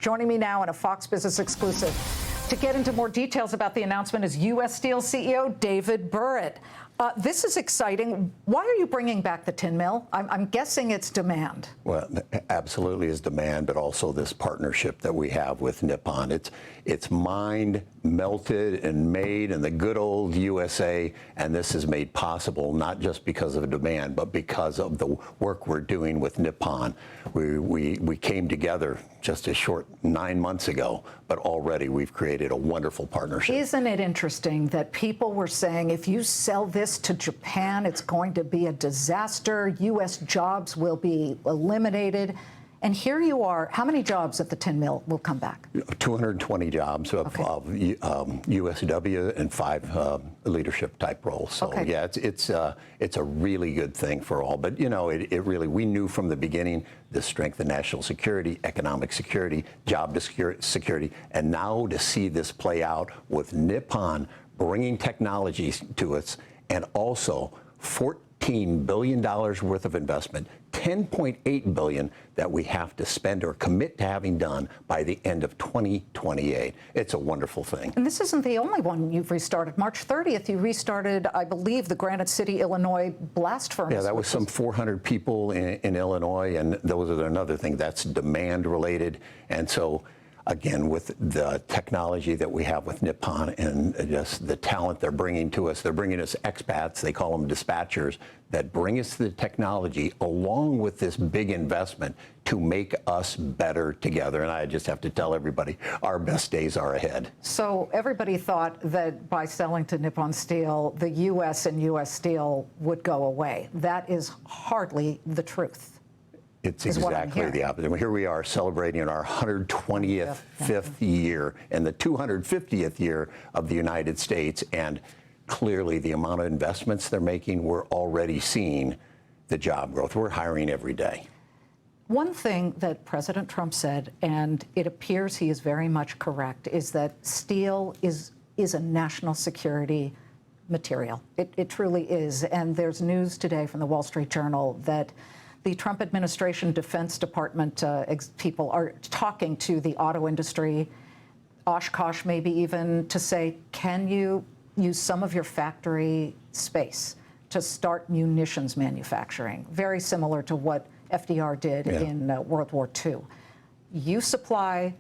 Joining me now in a Fox Business exclusive to get into more details about the announcement is U.S. Steel CEO David Burritt. This is exciting. Why are you bringing back the tin mill? I'm guessing it's demand. Well, absolutely is demand, but also this partnership that we have with Nippon. It's mined, melted, and made in the good old USA, and this is made possible not just because of demand, but because of the work we're doing with Nippon. We came together just a short 9 months ago, but already we've created a wonderful partnership. Isn't it interesting that people were saying if you sell this to Japan, it's going to be a disaster, U.S. jobs will be eliminated, and here you are. How many jobs at the tin mill will come back? 220 jobs of USW and 5 leadership type roles. So yeah, it's a really good thing for all. But you know, it really, we knew from the beginning the strength of national security, economic security, job security, and now to see this play out with Nippon bringing technologies to us, and also $14 billion worth of investment, $10.8 billion that we have to spend or commit to having done by the end of 2028. It's a wonderful thing. And this isn't the only one you've restarted. March 30th, you restarted, I believe, the Granite City, Illinois blast furnace. Yeah, that was some 400 people in Illinois, and those are another thing that's demand related. And so, again, with the technology that we have with Nippon and just the talent they're bringing to us, they're bringing us expats, they call them dispatchers, that bring us the technology along with this big investment to make us better together. And I just have to tell everybody, our best days are ahead. So everybody thought that by selling to Nippon Steel, the U.S. and U.S. Steel would go away. That is hardly the truth. It's exactly the opposite. Here we are celebrating our 125th year and the 250th year of the United States, and clearly the amount of investments they're making, we're already seeing the job growth. We're hiring every day. One thing that President Trump said, and it appears he is very much correct, is that steel is a national security material. It truly is. And there's news today from the Wall Street Journal that the Trump administration Defense Department people are talking to the auto industry, Oshkosh maybe even, to say, can you use some of your factory space to start munitions manufacturing? Very similar to what FDR did in World War II. You supply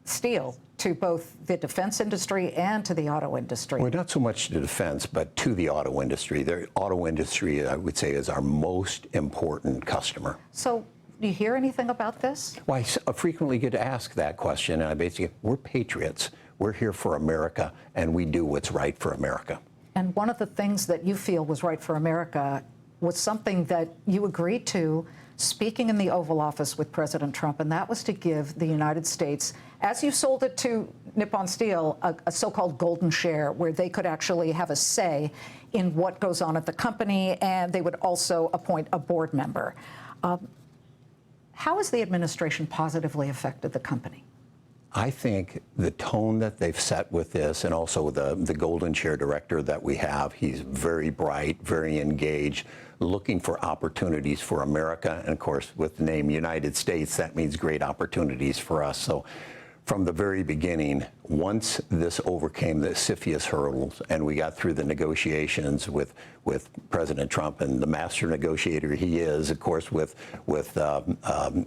steel to both the defense industry and to the auto industry. Well, not so much to defense, but to the auto industry. The auto industry, I would say, is our most important customer. So do you hear anything about this? Well, I frequently get asked that question, and I basically, we're patriots. We're here for America, and we do what's right for America. And one of the things that you feel was right for America was something that you agreed to speaking in the Oval Office with President Trump, and that was to give the United States, as you sold it to Nippon Steel, a so-called golden share where they could actually have a say in what goes on at the company, and they would also appoint a board member. How has the administration positively affected the company? I think the tone that they've set with this, and also the Golden Chair director that we have, he's very bright, very engaged, looking for opportunities for America. And of course, with the name United States, that means great opportunities for us. So from the very beginning, once this overcame the CFIUS hurdles and we got through the negotiations with President Trump and the master negotiator he is, of course, with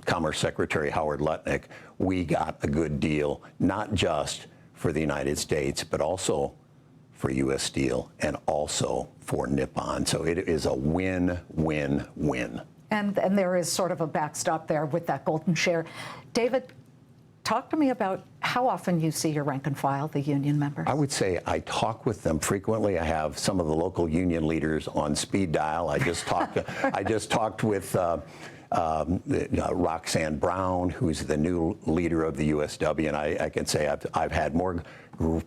Commerce Secretary Howard Lutnick, we got a good deal, not just for the United States, but also for U.S. Steel and also for Nippon. So it is a win-win-win. And there is sort of a backstop there with that golden share. David, talk to me about how often you see your rank and file, the union members. I would say I talk with them frequently. I have some of the local union leaders on speed dial. I just talked with Roxanne Brown, who's the new leader of the USW, and I can say I've had more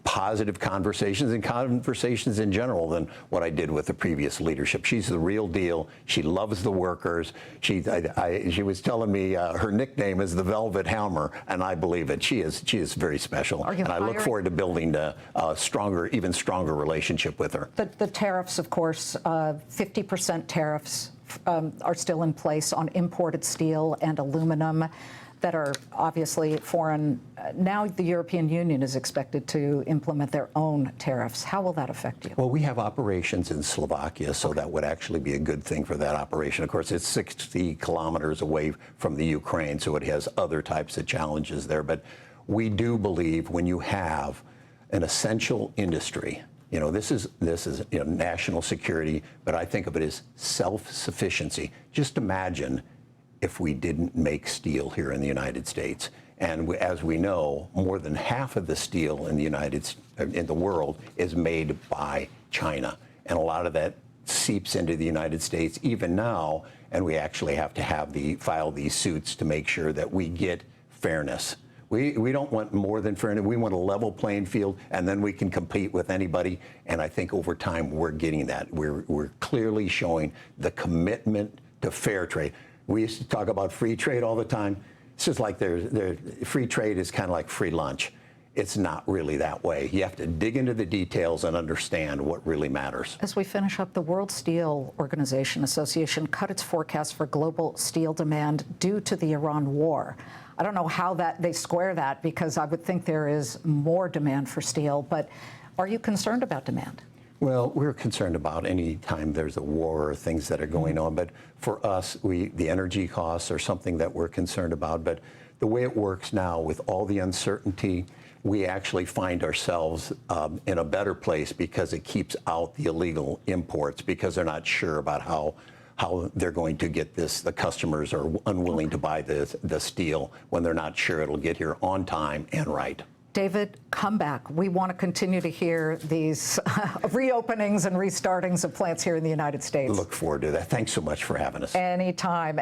positive conversations and conversations in general than what I did with the previous leadership. She's the real deal. She loves the workers. She was telling me her nickname is the Velvet Hammer, and I believe it. She is very special, and I look forward to building a stronger, even stronger relationship with her. The tariffs, of course, 50% tariffs are still in place on imported steel and aluminum. that are obviously foreign. Now the European Union is expected to implement their own tariffs. How will that affect you? Well, we have operations in Slovakia, so that would actually be a good thing for that operation. Of course, it's 60 kilometers away from the Ukraine, so it has other types of challenges there. But we do believe when you have an essential industry, this is national security, but I think of it as self-sufficiency. Just imagine if we didn't make steel here in the United States. And as we know, more than half of the steel in the world is made by China. And a lot of that seeps into the United States even now, and we actually have to file these suits to make sure that we get fairness. We don't want more than fairness. We want a level playing field, and then we can compete with anybody. And I think over time we're getting that. We're clearly showing the commitment to fair trade. We used to talk about free trade all the time. It's just like free trade is kind of like free lunch. It's not really that way. You have to dig into the details and understand what really matters. As we finish up, the World Steel Organization Association cut its forecast for global steel demand due to the Iran war. I don't know how they square that, because I would think there is more demand for steel, but are you concerned about demand? Well, we're concerned about any time there's a war or things that are going on. But for us, the energy costs are something that we're concerned about. But the way it works now with all the uncertainty, we actually find ourselves in a better place because it keeps out the illegal imports, because they're not sure about how they're going to get this. The customers are unwilling to buy the steel when they're not sure it'll get here on time and right. David, come back. We want to continue to hear these reopenings and restartings of plants here in the United States. Look forward to that. Thanks so much for having us. Anytime.